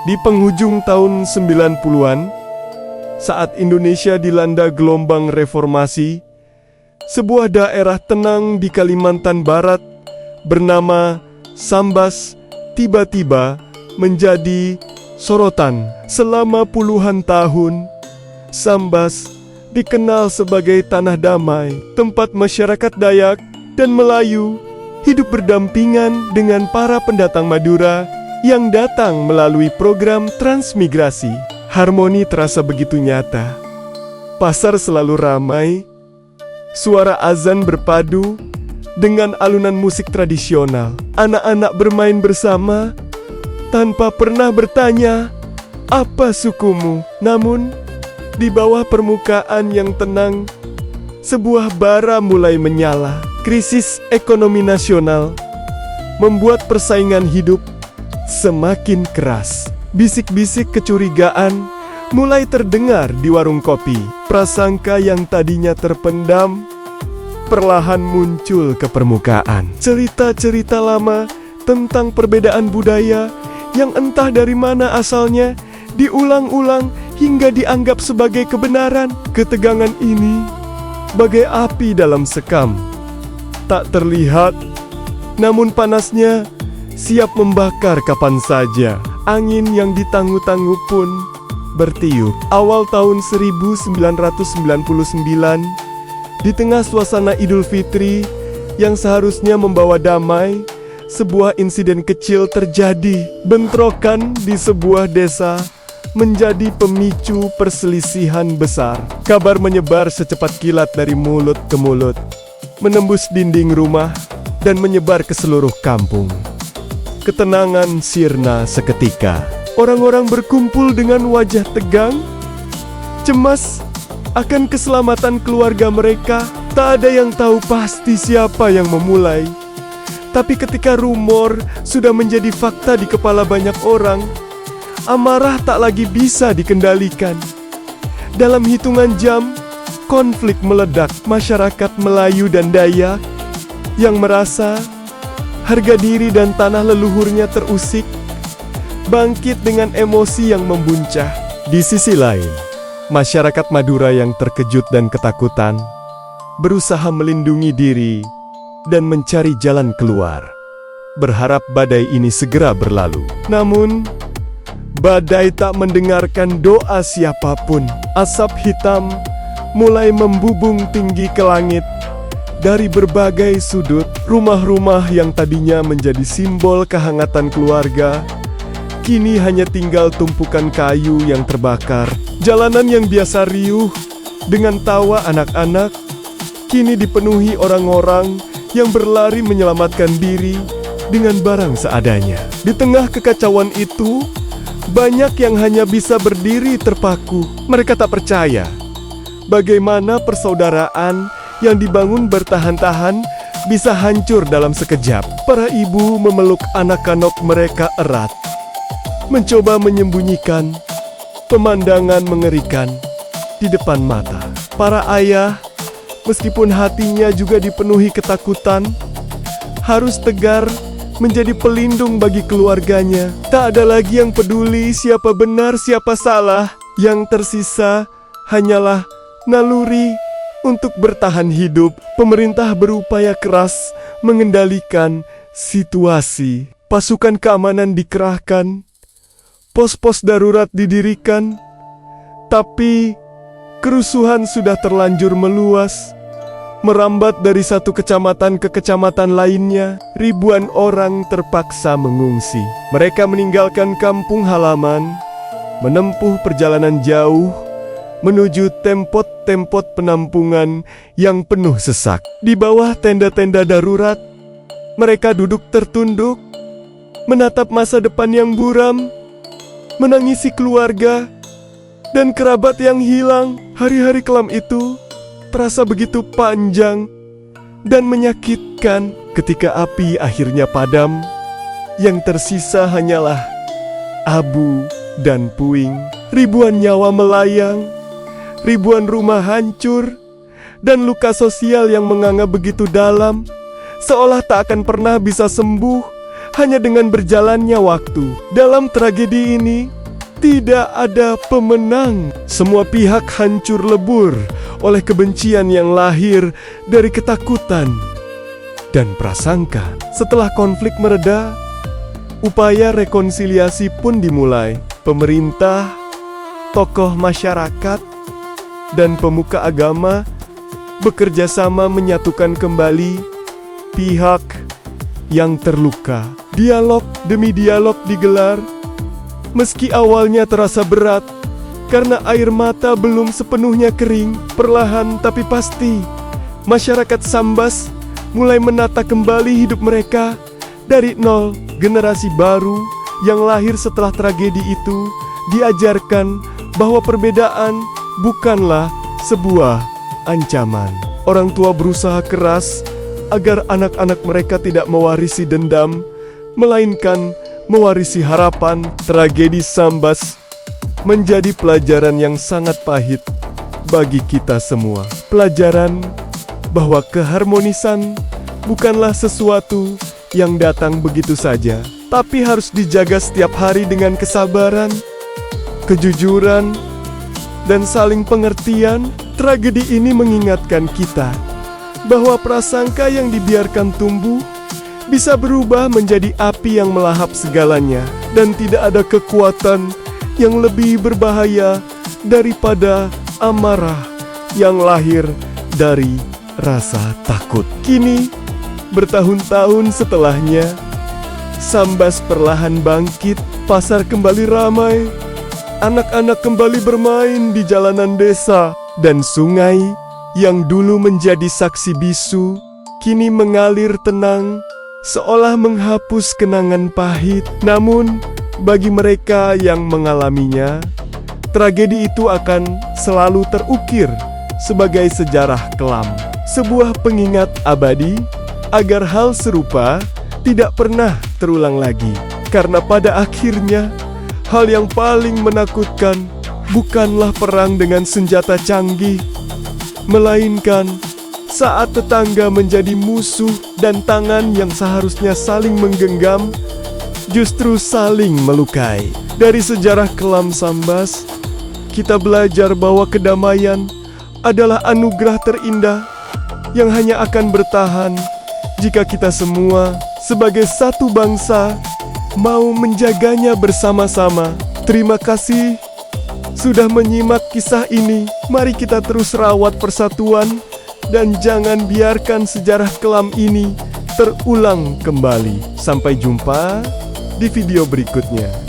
Di penghujung tahun 90-an, saat Indonesia dilanda gelombang reformasi, sebuah daerah tenang di Kalimantan Barat bernama Sambas tiba-tiba menjadi sorotan. Selama puluhan tahun, Sambas dikenal sebagai tanah damai, tempat masyarakat Dayak dan Melayu hidup berdampingan dengan para pendatang Madura yang datang melalui program transmigrasi. Harmoni terasa begitu nyata. Pasar selalu ramai, suara azan berpadu dengan alunan musik tradisional. Anak-anak bermain bersama tanpa pernah bertanya, "Apa sukumu?" Namun, di bawah permukaan yang tenang, sebuah bara mulai menyala. Krisis ekonomi nasional membuat persaingan hidup semakin keras. Bisik-bisik kecurigaan mulai terdengar di warung kopi. Prasangka yang tadinya terpendam perlahan muncul ke permukaan. Cerita-cerita lama tentang perbedaan budaya yang entah dari mana asalnya diulang-ulang hingga dianggap sebagai kebenaran. Ketegangan ini bagai api dalam sekam. Tak terlihat, namun panasnya siap membakar kapan saja. Angin yang ditangguh-tangguh pun bertiup. Awal tahun 1999, di tengah suasana Idul Fitri yang seharusnya membawa damai, sebuah insiden kecil terjadi. Bentrokan di sebuah desa menjadi pemicu perselisihan besar. Kabar menyebar secepat kilat dari mulut ke mulut, menembus dinding rumah dan menyebar ke seluruh kampung. Ketenangan sirna seketika. Orang-orang berkumpul dengan wajah tegang, cemas akan keselamatan keluarga mereka. Tak ada yang tahu pasti siapa yang memulai. Tapi ketika rumor sudah menjadi fakta di kepala banyak orang, amarah tak lagi bisa dikendalikan. Dalam hitungan jam, konflik meledak. Masyarakat Melayu dan Dayak yang merasa harga diri dan tanah leluhurnya terusik, bangkit dengan emosi yang membuncah. Di sisi lain, masyarakat Madura yang terkejut dan ketakutan berusaha melindungi diri dan mencari jalan keluar, berharap badai ini segera berlalu. Namun, badai tak mendengarkan doa siapapun. Asap hitam mulai membubung tinggi ke langit. Dari berbagai sudut, rumah-rumah yang tadinya menjadi simbol kehangatan keluarga kini hanya tinggal tumpukan kayu yang terbakar. Jalanan yang biasa riuh dengan tawa anak-anak kini dipenuhi orang-orang yang berlari menyelamatkan diri dengan barang seadanya. Di tengah kekacauan itu, banyak yang hanya bisa berdiri terpaku. Mereka tak percaya bagaimana persaudaraan yang dibangun bertahan-tahan bisa hancur dalam sekejap. Para ibu memeluk anak-anak mereka erat, mencoba menyembunyikan pemandangan mengerikan di depan mata. Para ayah, meskipun hatinya juga dipenuhi ketakutan, harus tegar menjadi pelindung bagi keluarganya. Tak ada lagi yang peduli siapa benar siapa salah. Yang tersisa hanyalah naluri untuk bertahan hidup. Pemerintah berupaya keras mengendalikan situasi. Pasukan keamanan dikerahkan, pos-pos darurat didirikan, tapi kerusuhan sudah terlanjur meluas, merambat dari satu kecamatan ke kecamatan lainnya. Ribuan orang terpaksa mengungsi. Mereka meninggalkan kampung halaman, menempuh perjalanan jauh menuju tempot-tempot penampungan yang penuh sesak. Di bawah tenda-tenda darurat, mereka duduk tertunduk, menatap masa depan yang buram, menangisi keluarga dan kerabat yang hilang. Hari-hari kelam itu terasa begitu panjang dan menyakitkan. Ketika api akhirnya padam, yang tersisa hanyalah abu dan puing. Ribuan nyawa melayang, ribuan rumah hancur, dan luka sosial yang menganga begitu dalam, seolah tak akan pernah bisa sembuh hanya dengan berjalannya waktu. Dalam tragedi ini, Tidak ada pemenang. Semua pihak hancur lebur oleh kebencian yang lahir dari ketakutan dan prasangka. Setelah konflik mereda, upaya rekonsiliasi pun dimulai. Pemerintah, tokoh masyarakat, dan pemuka agama bekerja sama menyatukan kembali pihak yang terluka. Dialog demi dialog digelar. Meski awalnya terasa berat, karena air mata belum sepenuhnya kering, perlahan tapi pasti, masyarakat Sambas mulai menata kembali hidup mereka dari nol. Generasi baru yang lahir setelah tragedi itu diajarkan bahwa perbedaan bukanlah sebuah ancaman. Orang tua berusaha keras agar anak-anak mereka tidak mewarisi dendam, melainkan mewarisi harapan. Tragedi Sambas menjadi pelajaran yang sangat pahit bagi kita semua. Pelajaran bahwa keharmonisan bukanlah sesuatu yang datang begitu saja, tapi harus dijaga setiap hari dengan kesabaran, kejujuran, dan saling pengertian. Tragedi ini mengingatkan kita bahwa prasangka yang dibiarkan tumbuh bisa berubah menjadi api yang melahap segalanya, dan tidak ada kekuatan yang lebih berbahaya daripada amarah yang lahir dari rasa takut. Kini, bertahun-tahun setelahnya, Sambas perlahan bangkit, pasar kembali ramai, anak-anak kembali bermain di jalanan desa, dan sungai yang dulu menjadi saksi bisu kini mengalir tenang, seolah menghapus kenangan pahit. Namun, bagi mereka yang mengalaminya, tragedi itu akan selalu terukir sebagai sejarah kelam, sebuah pengingat abadi agar hal serupa tidak pernah terulang lagi. Karena pada akhirnya, hal yang paling menakutkan bukanlah perang dengan senjata canggih, melainkan saat tetangga menjadi musuh dan tangan yang seharusnya saling menggenggam justru saling melukai. Dari sejarah kelam Sambas, kita belajar bahwa kedamaian adalah anugerah terindah yang hanya akan bertahan jika kita semua sebagai satu bangsa mau menjaganya bersama-sama. Terima kasih sudah menyimak kisah ini. Mari kita terus rawat persatuan dan jangan biarkan sejarah kelam ini terulang kembali. Sampai jumpa di video berikutnya.